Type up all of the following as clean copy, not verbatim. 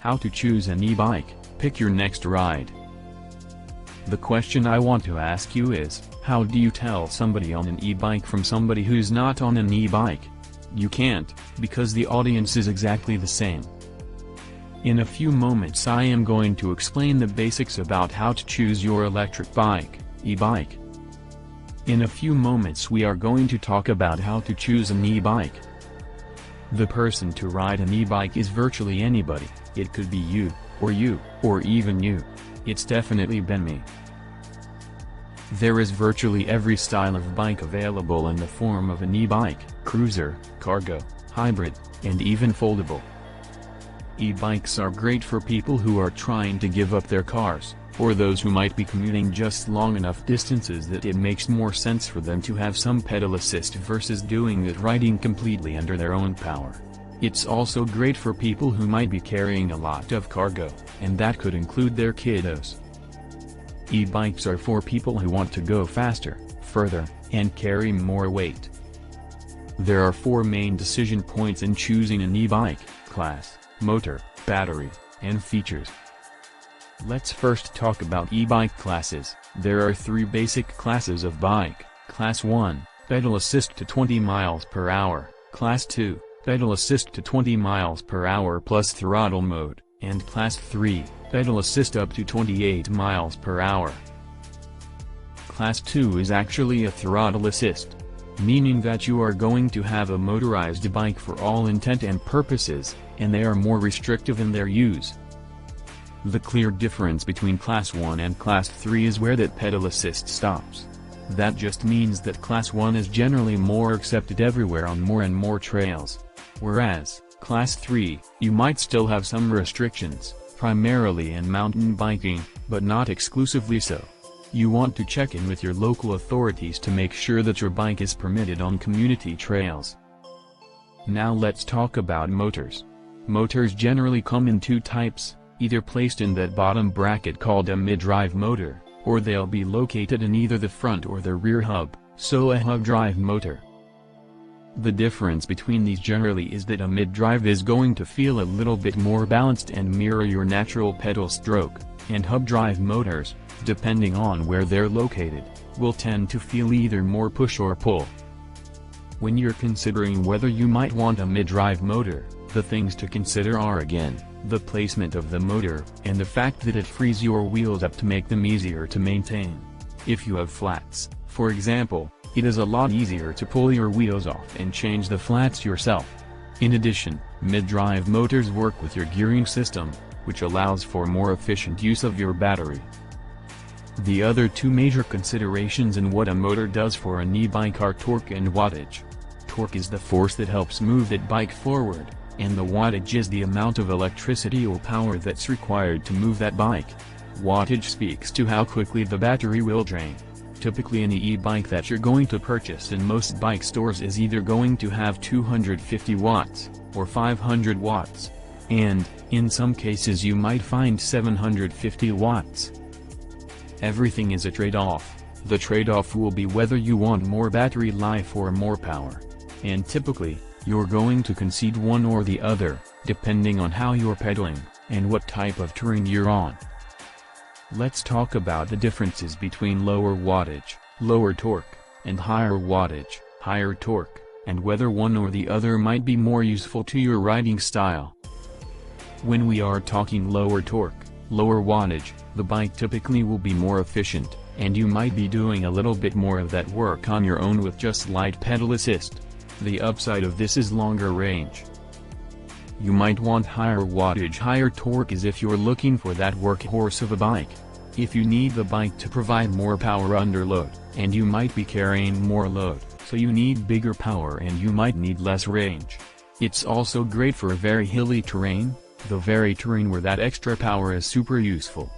How to choose an e-bike, pick your next ride. The question I want to ask you is, how do you tell somebody on an e-bike from somebody who's not on an e-bike? You can't, because the audience is exactly the same. In a few moments I am going to explain the basics about how to choose your electric bike, e-bike. In a few moments we are going to talk about how to choose an e-bike. The person to ride an e-bike is virtually anybody. It could be you, or even you. It's definitely been me. There is virtually every style of bike available in the form of an e-bike, cruiser, cargo, hybrid, and even foldable. E-bikes are great for people who are trying to give up their cars, or those who might be commuting just long enough distances that it makes more sense for them to have some pedal assist versus doing it riding completely under their own power. It's also great for people who might be carrying a lot of cargo, and that could include their kiddos. E-bikes are for people who want to go faster, further, and carry more weight. There are 4 main decision points in choosing an e-bike: class, motor, battery, and features. Let's first talk about e-bike classes. There are 3 basic classes of bike: Class 1, pedal assist to 20 miles per hour, Class 2, pedal assist to 20 miles per hour plus throttle mode, and Class 3, pedal assist up to 28 miles per hour. Class 2 is actually a throttle assist, meaning that you are going to have a motorized bike for all intent and purposes, and they are more restrictive in their use. The clear difference between Class 1 and Class 3 is where that pedal assist stops. That just means that Class 1 is generally more accepted everywhere on more and more trails. Whereas, Class 3, you might still have some restrictions, primarily in mountain biking, but not exclusively so. You want to check in with your local authorities to make sure that your bike is permitted on community trails. Now let's talk about motors. Motors generally come in 2 types, either placed in that bottom bracket called a mid-drive motor, or they'll be located in either the front or the rear hub, so a hub drive motor. The difference between these generally is that a mid-drive is going to feel a little bit more balanced and mirror your natural pedal stroke, and hub drive motors, depending on where they're located, will tend to feel either more push or pull. When you're considering whether you might want a mid-drive motor, the things to consider are again, the placement of the motor, and the fact that it frees your wheels up to make them easier to maintain. If you have flats, for example, it is a lot easier to pull your wheels off and change the flats yourself. In addition, mid-drive motors work with your gearing system, which allows for more efficient use of your battery. The other 2 major considerations in what a motor does for an e-bike are torque and wattage. Torque is the force that helps move that bike forward, and the wattage is the amount of electricity or power that's required to move that bike. Wattage speaks to how quickly the battery will drain. Typically an e-bike that you're going to purchase in most bike stores is either going to have 250 watts, or 500 watts, and, in some cases you might find 750 watts. Everything is a trade-off. The trade-off will be whether you want more battery life or more power. And typically, you're going to concede one or the other, depending on how you're pedaling, and what type of terrain you're on. Let's talk about the differences between lower wattage, lower torque, and higher wattage, higher torque, and whether one or the other might be more useful to your riding style. When we are talking lower torque, lower wattage, the bike typically will be more efficient, and you might be doing a little bit more of that work on your own with just light pedal assist. The upside of this is longer range. You might want higher wattage, higher torque as if you're looking for that workhorse of a bike. If you need the bike to provide more power under load, and you might be carrying more load, so you need bigger power and you might need less range. It's also great for very hilly terrain, the very terrain where that extra power is super useful.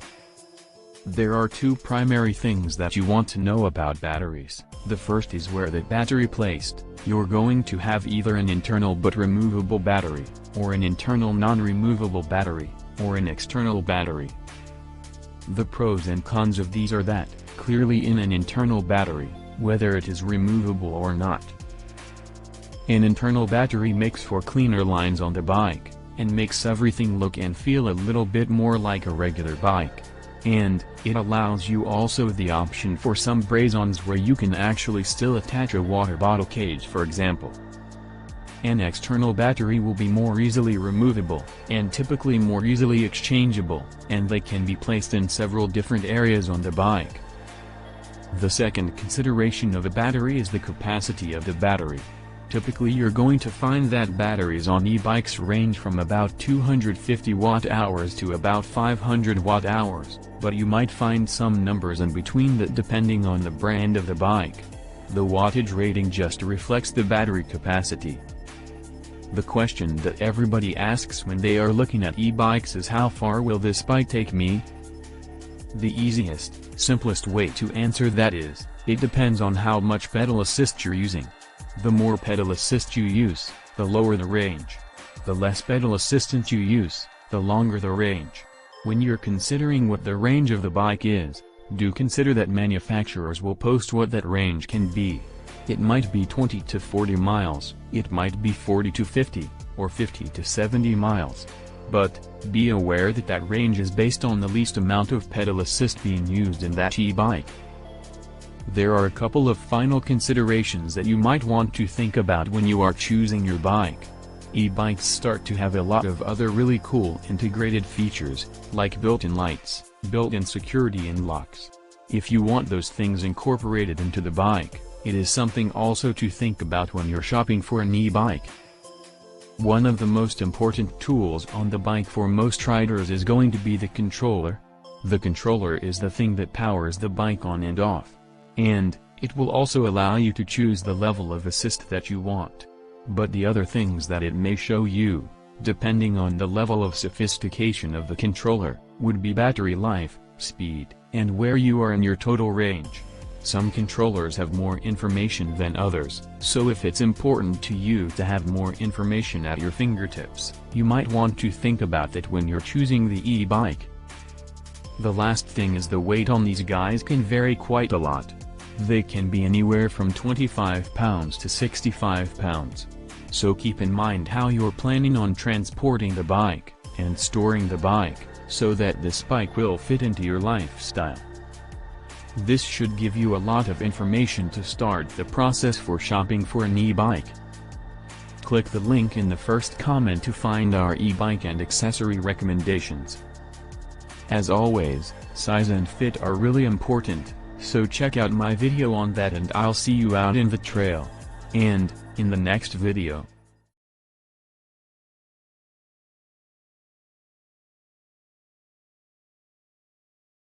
There are 2 primary things that you want to know about batteries. The first is where the battery placed. You're going to have either an internal but removable battery, or an internal non-removable battery, or an external battery. The pros and cons of these are that, clearly in an internal battery, whether it is removable or not. An internal battery makes for cleaner lines on the bike, and makes everything look and feel a little bit more like a regular bike. And it allows you also the option for some braze-ons where you can actually still attach a water bottle cage, for example. An external battery will be more easily removable, and typically more easily exchangeable, and they can be placed in several different areas on the bike. The second consideration of a battery is the capacity of the battery. Typically you're going to find that batteries on e-bikes range from about 250 watt-hours to about 500 watt-hours, but you might find some numbers in between that depending on the brand of the bike. The wattage rating just reflects the battery capacity. The question that everybody asks when they are looking at e-bikes is, how far will this bike take me? The easiest, simplest way to answer that is, it depends on how much pedal assist you're using. The more pedal assist you use, the lower the range. The less pedal assistance you use, the longer the range. When you're considering what the range of the bike is, do consider that manufacturers will post what that range can be. It might be 20 to 40 miles, it might be 40 to 50, or 50 to 70 miles. But, be aware that that range is based on the least amount of pedal assist being used in that e-bike. There are a couple of final considerations that you might want to think about when you are choosing your bike. E-bikes start to have a lot of other really cool integrated features, like built-in lights, built-in security and locks. If you want those things incorporated into the bike, it is something also to think about when you're shopping for an e-bike. One of the most important tools on the bike for most riders is going to be the controller. The controller is the thing that powers the bike on and off. And, it will also allow you to choose the level of assist that you want. But the other things that it may show you, depending on the level of sophistication of the controller, would be battery life, speed, and where you are in your total range. Some controllers have more information than others, so if it's important to you to have more information at your fingertips, you might want to think about that when you're choosing the e-bike. The last thing is the weight on these guys can vary quite a lot. They can be anywhere from 25 pounds to 65 pounds. So keep in mind how you're planning on transporting the bike, and storing the bike, so that this bike will fit into your lifestyle. This should give you a lot of information to start the process for shopping for an e-bike. Click the link in the first comment to find our e-bike and accessory recommendations. As always, size and fit are really important, so check out my video on that and I'll see you out in the trail. And, in the next video.